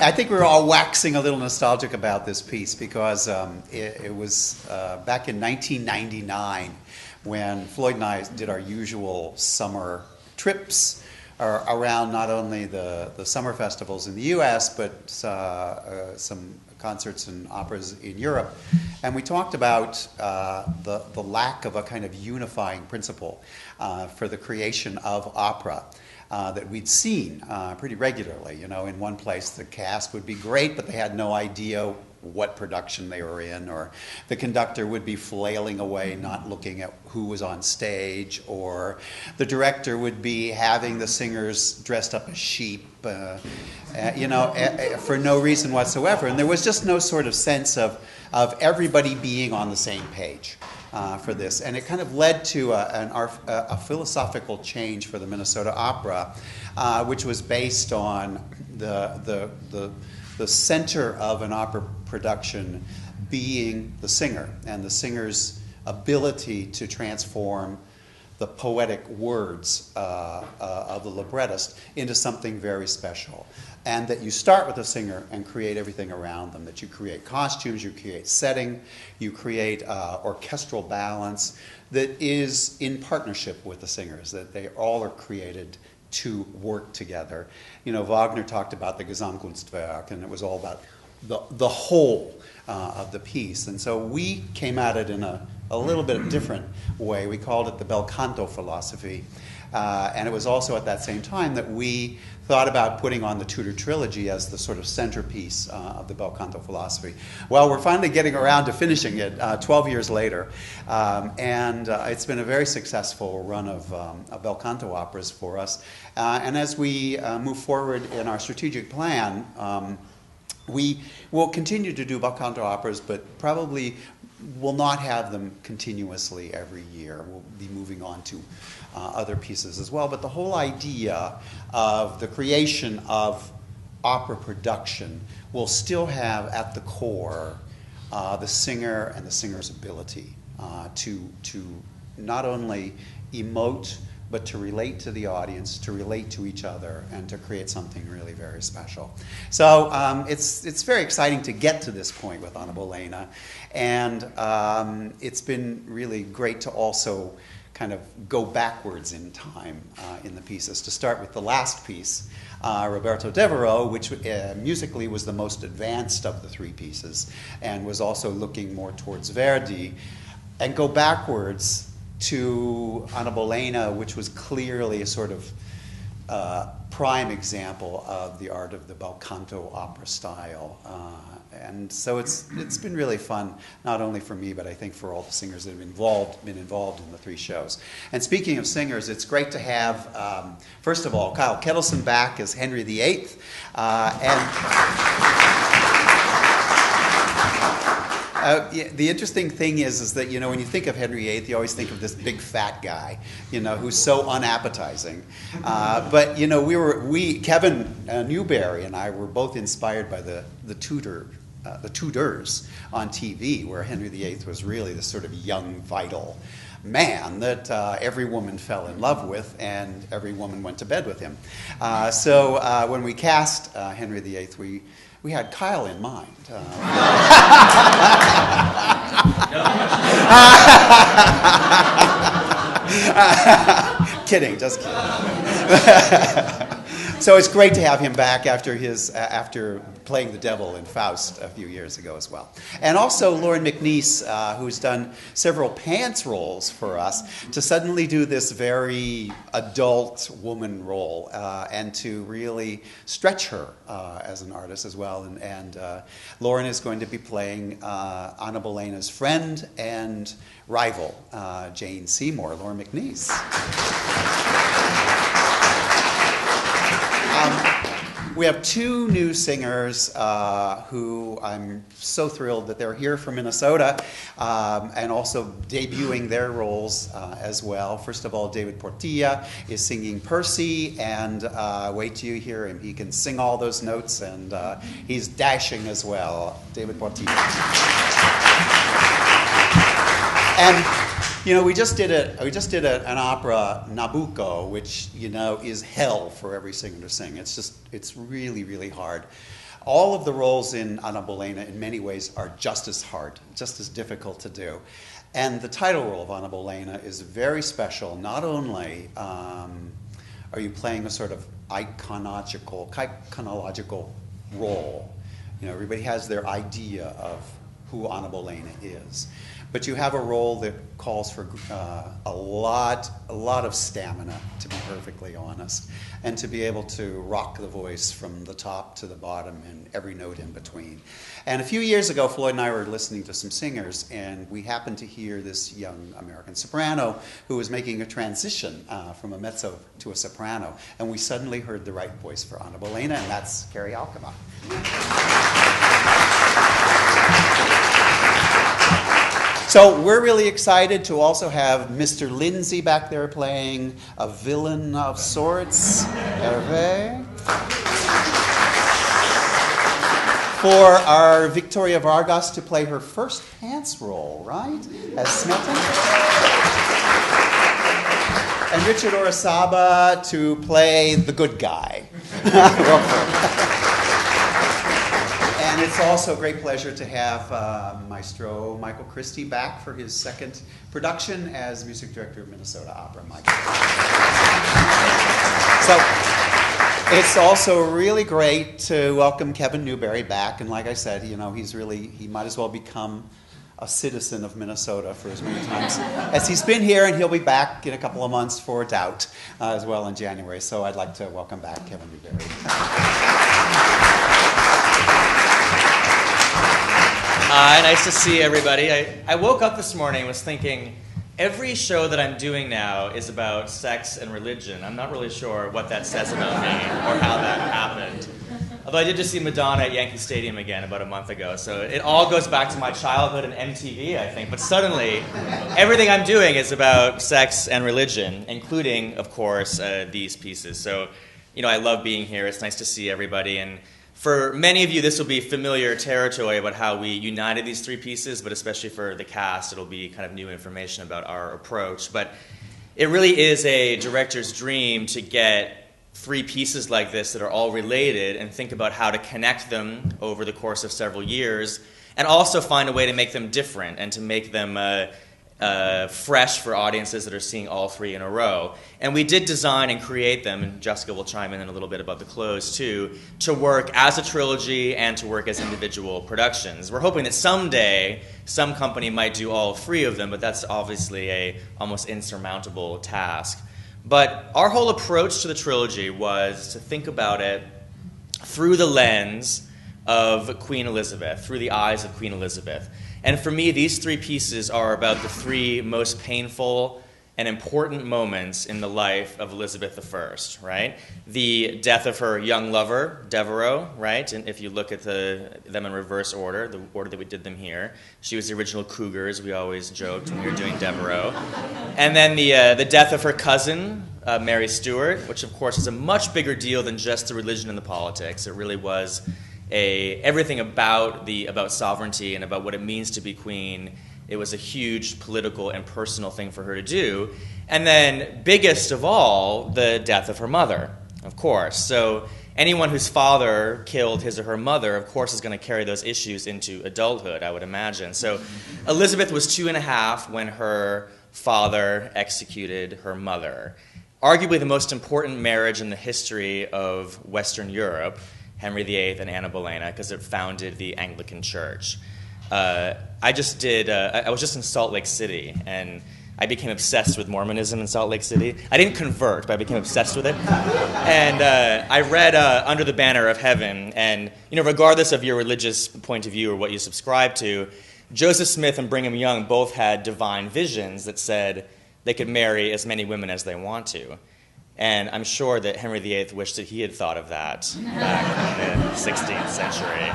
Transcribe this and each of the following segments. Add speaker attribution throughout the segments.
Speaker 1: I think we're all waxing a little nostalgic about this piece because it was back in 1999 when Floyd and I did our usual summer trips around not only the summer festivals in the U.S., but some concerts and operas in Europe. And we talked about the lack of a kind of unifying principle for the creation of opera. That we'd seen pretty regularly. You know, in one place the cast would be great, but they had no idea what production they were in, or the conductor would be flailing away, not looking at who was on stage, or the director would be having the singers dressed up as sheep, you know, for no reason whatsoever. And there was just no sort of sense of everybody being on the same page. For this, and it kind of led to a philosophical change for the Minnesota Opera, which was based on the center of an opera production being the singer and the singer's ability to transform the poetic words of the librettist into something very special. And that you start with a singer and create everything around them, that you create costumes, you create setting, you create orchestral balance that is in partnership with the singers, that they all are created to work together. You know, Wagner talked about the Gesamtkunstwerk, and it was all about the whole of the piece. And so we came at it in a little bit different way. We called it the bel canto philosophy. And it was also at that same time that we thought about putting on the Tudor trilogy as the sort of centerpiece of the bel canto philosophy. Well, we're finally getting around to finishing it 12 years later, and it's been a very successful run of bel canto operas for us. And as we move forward in our strategic plan, we will continue to do bel canto operas, but probably will not have them continuously every year. We'll be moving on to other pieces as well. But the whole idea of the creation of opera production will still have at the core the singer and the singer's ability to not only emote, but to relate to the audience, to relate to each other, and to create something really very special. So it's very exciting to get to this point with Anna Bolena, and it's been really great to also kind of go backwards in time in the pieces. To start with the last piece, Roberto Devereux, which musically was the most advanced of the three pieces, and was also looking more towards Verdi, and go backwards to Anna Bolena, which was clearly a sort of prime example of the art of the bel canto opera style. And so it's been really fun, not only for me, but I think for all the singers that have been involved in the three shows. And speaking of singers, it's great to have, first of all, Kyle Kettleson back as Henry VIII. The interesting thing is that, you know, when you think of Henry VIII, you always think of this big fat guy, you know, who's so unappetizing. But, you know, Kevin Newberry and I were both inspired by the Tudors on TV, where Henry VIII was really this sort of young, vital man that every woman fell in love with, and every woman went to bed with him. So when we cast Henry VIII, we had Kyle in mind. Kidding, just kidding. So it's great to have him back after playing the devil in Faust a few years ago as well. And also Lauren McNeese, who's done several pants roles for us, to suddenly do this very adult woman role and to really stretch her as an artist as well. And Lauren is going to be playing Anna Bolena's friend and rival, Jane Seymour, Lauren McNeese. We have two new singers who I'm so thrilled that they're here from Minnesota and also debuting their roles as well. First of all, David Portilla is singing Percy, and wait till you hear him. He can sing all those notes, and he's dashing as well. David Portilla. And you know, we just did an opera, Nabucco, which, you know, is hell for every singer to sing. It's really, really hard. All of the roles in Anna Bolena, in many ways, are just as hard, just as difficult to do. And the title role of Anna Bolena is very special. Not only are you playing a sort of iconological role, everybody has their idea of who Anna Bolena is, but you have a role that calls for a lot of stamina, to be perfectly honest, and to be able to rock the voice from the top to the bottom and every note in between. And a few years ago, Floyd and I were listening to some singers, and we happened to hear this young American soprano who was making a transition from a mezzo to a soprano, and we suddenly heard the right voice for Anna Bolena, and that's Carrie Alcama. So we're really excited to also have Mr. Lindsay back there playing a villain of sorts. Hervé. For our Victoria Vargas to play her first pants role, right? As Smetan. And Richard Orizaba to play the good guy. And it's also a great pleasure to have Maestro Michael Christie back for his second production as music director of Minnesota Opera. Michael. So it's also really great to welcome Kevin Newberry back. And like I said, he might as well become a citizen of Minnesota for as many times as he's been here, and he'll be back in a couple of months for Doubt as well in January. So I'd like to welcome back Kevin Newberry.
Speaker 2: Hi, nice to see everybody. I woke up this morning and was thinking, every show that I'm doing now is about sex and religion. I'm not really sure what that says about me or how that happened. Although I did just see Madonna at Yankee Stadium again about a month ago, so it all goes back to my childhood and MTV, I think. But suddenly, everything I'm doing is about sex and religion, including, of course, these pieces. So, I love being here. It's nice to see everybody. And for many of you, this will be familiar territory about how we united these three pieces, but especially for the cast, it'll be kind of new information about our approach. But it really is a director's dream to get three pieces like this that are all related and think about how to connect them over the course of several years, and also find a way to make them different and to make them fresh for audiences that are seeing all three in a row. And we did design and create them, and Jessica will chime in a little bit about the close too, to work as a trilogy and to work as individual productions. We're hoping that someday some company might do all three of them, but that's obviously a almost insurmountable task. But our whole approach to the trilogy was to think about it through the lens of Queen Elizabeth, through the eyes of Queen Elizabeth. And for me, these three pieces are about the three most painful and important moments in the life of Elizabeth I, right? The death of her young lover, Devereux, right? And if you look at them in reverse order, the order that we did them here, she was the original cougar, as we always joked when we were doing Devereux. And then the death of her cousin, Mary Stuart, which of course is a much bigger deal than just the religion and the politics. It really was everything about sovereignty and about what it means to be queen. It was a huge political and personal thing for her to do. And then, biggest of all, the death of her mother, of course. So anyone whose father killed his or her mother, of course, is going to carry those issues into adulthood, I would imagine. So Elizabeth was 2.5 when her father executed her mother. Arguably the most important marriage in the history of Western Europe, Henry VIII and Anna Bolena, because it founded the Anglican Church. I was just in Salt Lake City, and I became obsessed with Mormonism in Salt Lake City. I didn't convert, but I became obsessed with it. And I read Under the Banner of Heaven, and regardless of your religious point of view or what you subscribe to, Joseph Smith and Brigham Young both had divine visions that said they could marry as many women as they want to. And I'm sure that Henry VIII wished that he had thought of that back in the 16th century.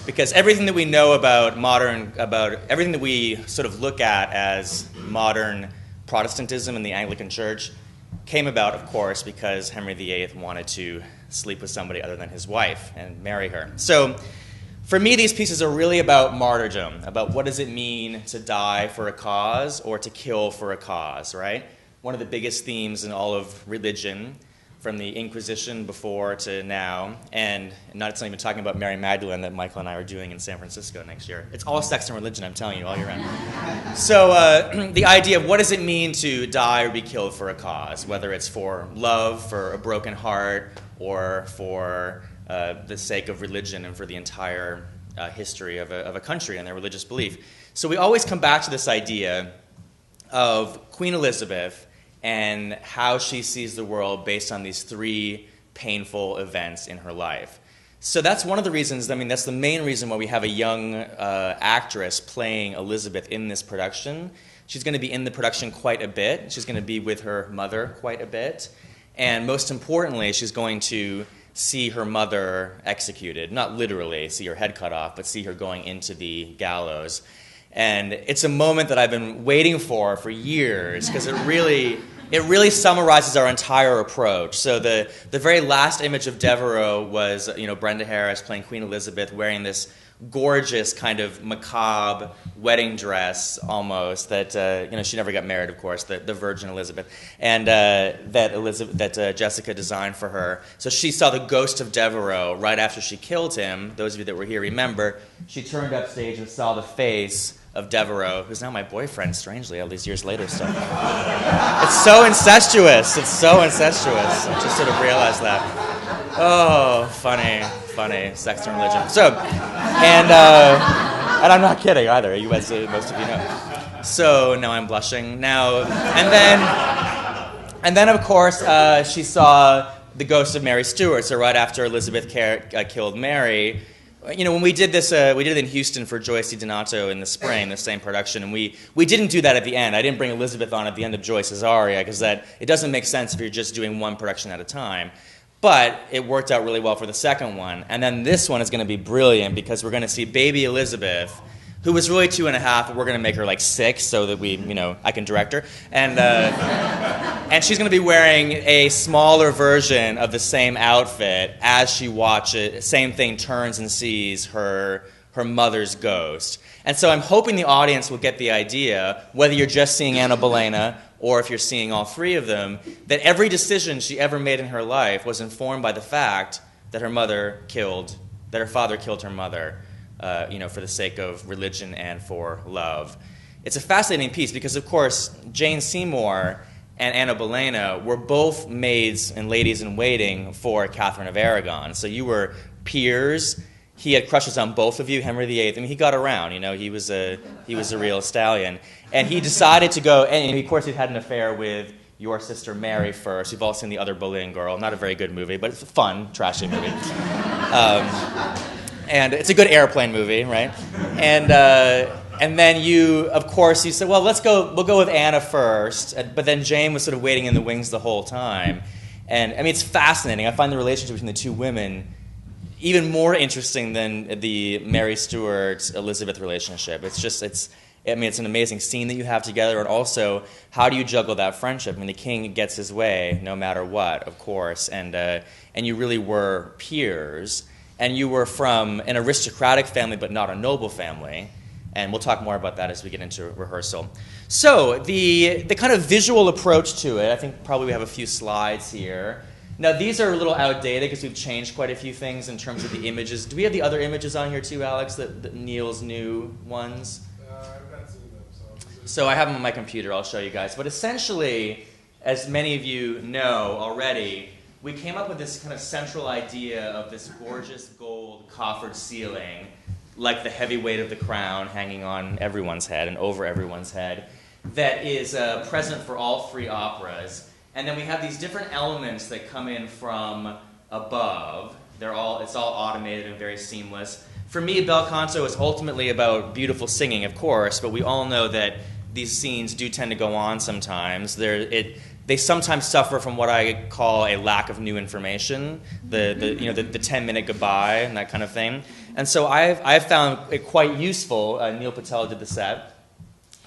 Speaker 2: Because everything that we know about everything that we sort of look at as modern Protestantism in the Anglican Church came about, of course, because Henry VIII wanted to sleep with somebody other than his wife and marry her. So for me, these pieces are really about martyrdom, about what does it mean to die for a cause or to kill for a cause, right? One of the biggest themes in all of religion, from the Inquisition before to now, and not even talking about Mary Magdalene that Michael and I are doing in San Francisco next year. It's all sex and religion, I'm telling you, all year round. So the idea of what does it mean to die or be killed for a cause, whether it's for love, for a broken heart, or for the sake of religion and for the entire history of a country and their religious belief. So we always come back to this idea of Queen Elizabeth and how she sees the world based on these three painful events in her life. So that's one of the reasons, I mean, that's the main reason why we have a young actress playing Elizabeth in this production. She's going to be in the production quite a bit. She's going to be with her mother quite a bit. And most importantly, she's going to see her mother executed. Not literally see her head cut off, but see her going into the gallows. And it's a moment that I've been waiting for years, because it really summarizes our entire approach. So the very last image of Devereaux was, Brenda Harris playing Queen Elizabeth wearing this gorgeous kind of macabre wedding dress almost that, she never got married, of course, the Virgin Elizabeth, and that Jessica designed for her. So she saw the ghost of Devereaux right after she killed him. Those of you that were here remember, she turned upstage and saw the face of Devereaux, who's now my boyfriend, strangely, all these years later still. It's so incestuous. It's so incestuous. I just sort of realized that. Oh, funny, sex and religion. So, and I'm not kidding either, as most of you know. So now I'm blushing. Now, and then of course, she saw the ghost of Mary Stuart. So right after Elizabeth killed Mary, when we did this, we did it in Houston for Joyce DiDonato in the spring, the same production, and we didn't do that at the end. I didn't bring Elizabeth on at the end of Joyce's aria, because it doesn't make sense if you're just doing one production at a time. But it worked out really well for the second one. And then this one is going to be brilliant, because we're going to see baby Elizabeth, who was really 2.5, but we're going to make her like 6 so that I can direct her. And she's going to be wearing a smaller version of the same outfit as she watches, same thing, turns and sees her mother's ghost. And so I'm hoping the audience will get the idea, whether you're just seeing Anna Bolena or if you're seeing all three of them, that every decision she ever made in her life was informed by the fact that her father killed her mother, for the sake of religion and for love. It's a fascinating piece because, of course, Jane Seymour and Anna Bolena were both maids and ladies in waiting for Catherine of Aragon. So you were peers. He had crushes on both of you, Henry VIII. I mean, he got around. He was a real stallion. And he decided to go, and of course he'd had an affair with your sister Mary first. You've all seen The Other Boleyn Girl. Not a very good movie, but it's a fun, trashy movie. And it's a good airplane movie, right? And then you said, well, we'll go with Anna first. But then Jane was sort of waiting in the wings the whole time. And I mean, it's fascinating. I find the relationship between the two women even more interesting than the Mary Stuart-Elizabeth relationship. It's an amazing scene that you have together, and also, how do you juggle that friendship? I mean, the king gets his way no matter what, of course, and you really were peers, and you were from an aristocratic family but not a noble family, and we'll talk more about that as we get into rehearsal. So, the kind of visual approach to it, I think probably we have a few slides here. Now, these are a little outdated because we've changed quite a few things in terms of the images. Do we have the other images on here too, Alex, the Neil's new ones?
Speaker 3: I've not seen them.
Speaker 2: So I have them on my computer. I'll show you guys. But essentially, as many of you know already, we came up with this kind of central idea of this gorgeous gold coffered ceiling, like the heavy weight of the crown hanging on everyone's head and over everyone's head, that is present for all three operas. And then we have these different elements that come in from above. It's all automated and very seamless. For me, bel canto is ultimately about beautiful singing, of course, but we all know that these scenes do tend to go on sometimes. They sometimes suffer from what I call a lack of new information, the 10-minute goodbye and that kind of thing. And so I've found it quite useful. Neil Patel did the set.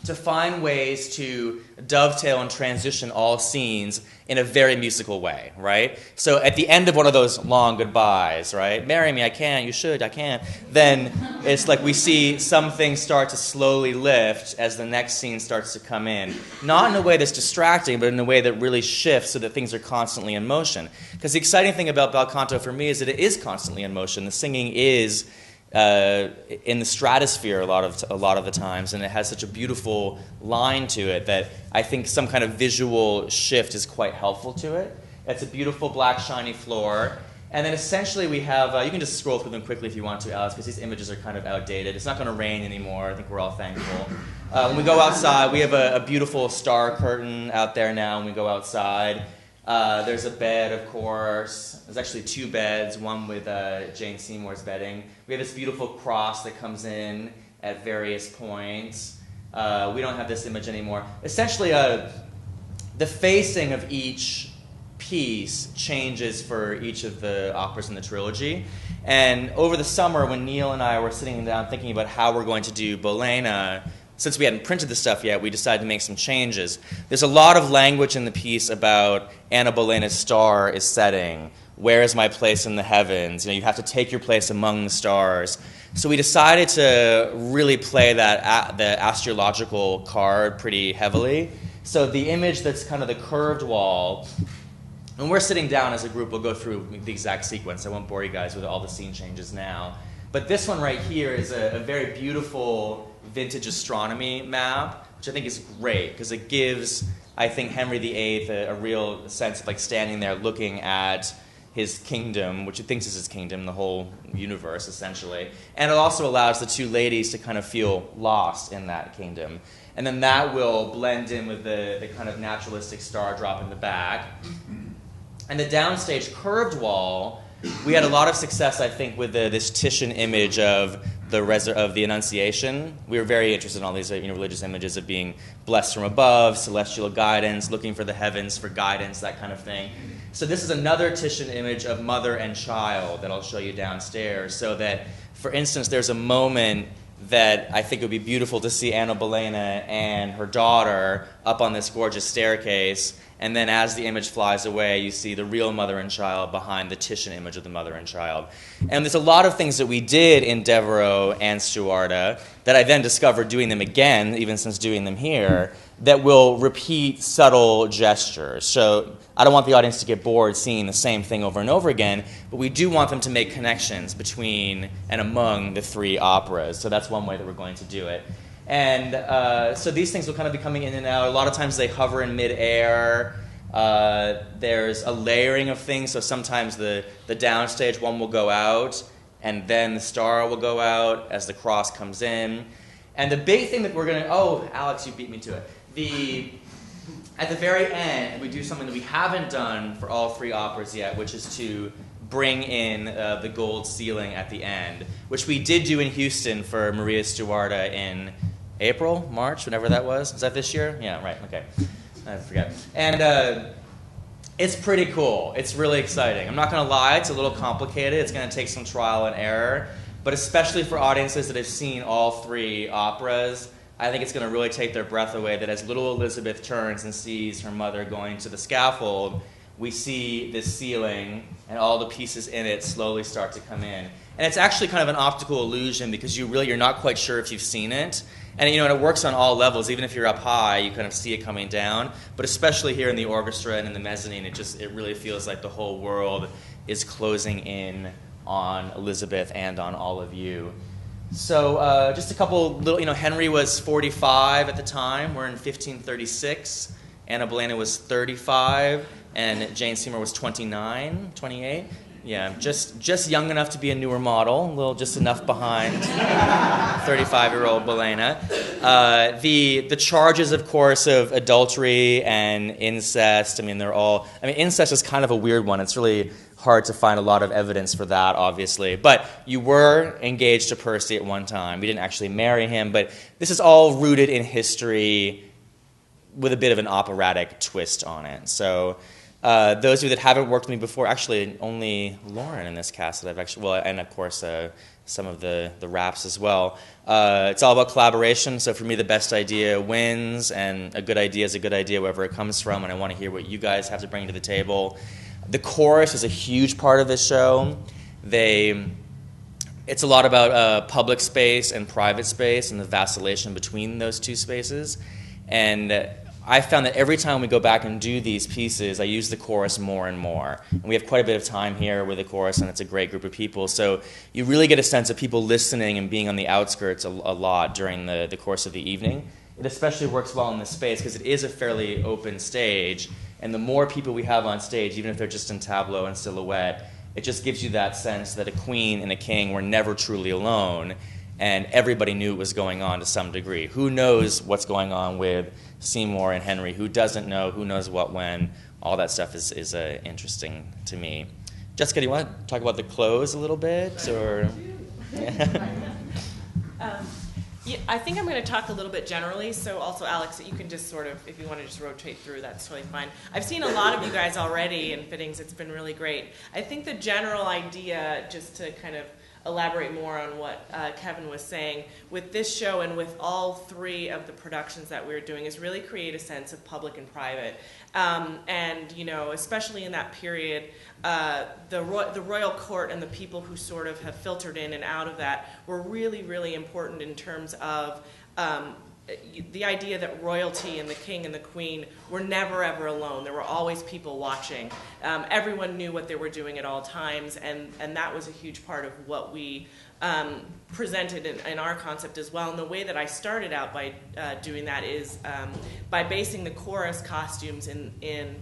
Speaker 2: to find ways to dovetail and transition all scenes in a very musical way, right? So at the end of one of those long goodbyes, right? Marry me, I can't, you should, I can't. Then it's like we see some things start to slowly lift as the next scene starts to come in. Not in a way that's distracting, but in a way that really shifts so that things are constantly in motion. Because the exciting thing about bel canto for me is that it is constantly in motion. The singing is in the stratosphere a lot of the times, and it has such a beautiful line to it that I think some kind of visual shift is quite helpful to it. It's a beautiful black shiny floor, and then essentially we have, you can just scroll through them quickly if you want to, Alice, because these images are kind of outdated. It's not going to rain anymore. I think we're all thankful. When we go outside, we have a beautiful star curtain out there now when we go outside. There's a bed, of course. There's actually two beds, one with Jane Seymour's bedding. We have this beautiful cross that comes in at various points. We don't have this image anymore. Essentially, the facing of each piece changes for each of the operas in the trilogy. And over the summer, when Neil and I were sitting down thinking about how we're going to do Bolena, since we hadn't printed the stuff yet, we decided to make some changes. There's a lot of language in the piece about Anna Bolena's star is setting. Where is my place in the heavens? You have to take your place among the stars. So we decided to really play that the astrological card pretty heavily. So the image that's kind of the curved wall, and we're sitting down as a group, we'll go through the exact sequence. I won't bore you guys with all the scene changes now. But this one right here is a very beautiful vintage astronomy map, which I think is great because it gives, I think, Henry VIII a real sense of like standing there looking at his kingdom, which he thinks is his kingdom, the whole universe, essentially. And it also allows the two ladies to kind of feel lost in that kingdom. And then that will blend in with the kind of naturalistic star drop in the back. And the downstage curved wall, we had a lot of success, I think, with this Titian image of the Annunciation. We were very interested in all these religious images of being blessed from above, celestial guidance, looking for the heavens for guidance, that kind of thing. So this is another Titian image of mother and child that I'll show you downstairs. So that, for instance, there's a moment that I think it would be beautiful to see Anna Bolena and her daughter up on this gorgeous staircase, and then as the image flies away, you see the real mother and child behind the Titian image of the mother and child. And there's a lot of things that we did in Devereux and Stuarda that I then discovered doing them again, even since doing them here, that will repeat subtle gestures. So I don't want the audience to get bored seeing the same thing over and over again, but we do want them to make connections between and among the three operas. So that's one way that we're going to do it. And so these things will kind of be coming in and out. A lot of times they hover in midair. There's a layering of things. So sometimes the downstage one will go out, and then the star will go out as the cross comes in. And the big thing that we're going to... Oh, Alex, you beat me to it. At the very end, we do something that we haven't done for all three operas yet, which is to bring in the gold ceiling at the end, which we did do in Houston for Maria Stuarda in April, March, whenever that was. Is that this year? Yeah, right, okay. I forget. And it's pretty cool. It's really exciting. I'm not going to lie, it's a little complicated. It's going to take some trial and error. But especially for audiences that have seen all three operas, I think it's going to really take their breath away that as little Elizabeth turns and sees her mother going to the scaffold, we see this ceiling and all the pieces in it slowly start to come in. And it's actually kind of an optical illusion because you're not quite sure if you've seen it. And and it works on all levels. Even if you're up high, you kind of see it coming down. But especially here in the orchestra and in the mezzanine, it really feels like the whole world is closing in on Elizabeth and on all of you. So just a couple little, Henry was 45 at the time. We're in 1536. Anna Bolena was 35, and Jane Seymour was 29, 28. Yeah, just young enough to be a newer model, just enough behind 35-year-old Bolena. The charges, of course, of adultery and incest, incest is kind of a weird one. It's really hard to find a lot of evidence for that, obviously. But you were engaged to Percy at one time. We didn't actually marry him, but this is all rooted in history with a bit of an operatic twist on it. So Those of you that haven't worked with me before, actually only Lauren in this cast that I've actually, well, and of course some of the raps as well. It's all about collaboration, so for me the best idea wins, and a good idea is a good idea wherever it comes from, and I want to hear what you guys have to bring to the table. The chorus is a huge part of this show. It's a lot about public space and private space and the vacillation between those two spaces. And I found that every time we go back and do these pieces, I use the chorus more and more. And we have quite a bit of time here with the chorus, and it's a great group of people. So you really get a sense of people listening and being on the outskirts a lot during the course of the evening. It especially works well in this space because it is a fairly open stage. And the more people we have on stage, even if they're just in tableau and silhouette, it just gives you that sense that a queen and a king were never truly alone, and everybody knew what was going on to some degree. Who knows what's going on with Seymour and Henry? Who doesn't know? Who knows what when? All that stuff is interesting to me. Jessica, do you want to talk about the clothes a little bit? Or
Speaker 3: Yeah, I think I'm going to talk a little bit generally, so also, Alex, you can just sort of, if you want to just rotate through, that's totally fine. I've seen a lot of you guys already in fittings. It's been really great. I think the general idea, just to kind of elaborate more on what Kevin was saying, with this show and with all three of the productions that we're doing, is really create a sense of public and private. And, you know, especially in that period, the royal court and the people who sort of have filtered in and out of that were really, really important in terms of the idea that royalty and the king and the queen were never ever alone. There were always people watching. Everyone knew what they were doing at all times, and that was a huge part of what we presented in our concept as well. And the way that I started out by doing that is by basing the chorus costumes in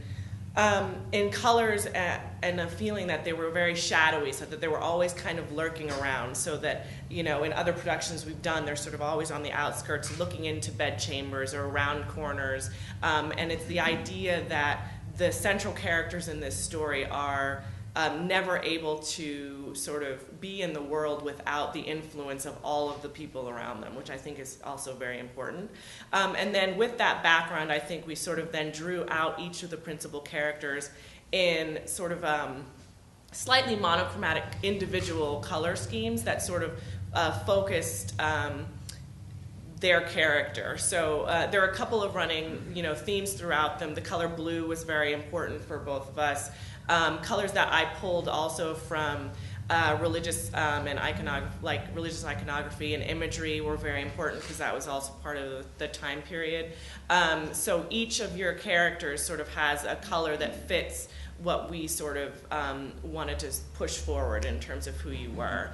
Speaker 3: colors and a feeling that they were very shadowy, so that they were always kind of lurking around, so that, you know, in other productions we've done, they're sort of always on the outskirts looking into bedchambers or around corners. And it's the idea that the central characters in this story are never able to sort of be in the world without the influence of all of the people around them, which I think is also very important. And then with that background, I think we sort of then drew out each of the principal characters in sort of slightly monochromatic individual color schemes that sort of focused their character. So there are a couple of running, you know, themes throughout them. The color blue was very important for both of us. Colors that I pulled also from religious and religious iconography and imagery were very important because that was also part of the time period. So each of your characters sort of has a color that fits what we sort of wanted to push forward in terms of who you were.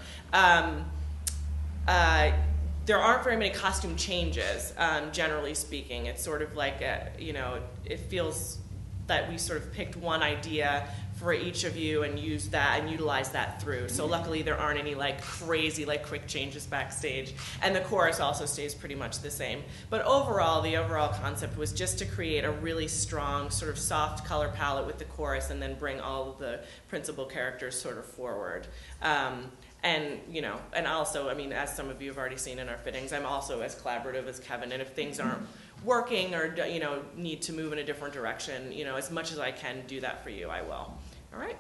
Speaker 3: There aren't very many costume changes, generally speaking. It's sort of like, you know, it feels that we sort of picked one idea for each of you and used that and utilized that through. So luckily there aren't any like crazy like quick changes backstage. And the chorus also stays pretty much the same. But overall, the overall concept was just to create a really strong sort of soft color palette with the chorus and then bring all of the principal characters sort of forward. And, you know, and also, I mean, as some of you have already seen in our fittings, I'm also as collaborative as Kevin, and if things aren't working or, you know, need to move in a different direction, you know, as much as I can do that for you, I will. All right?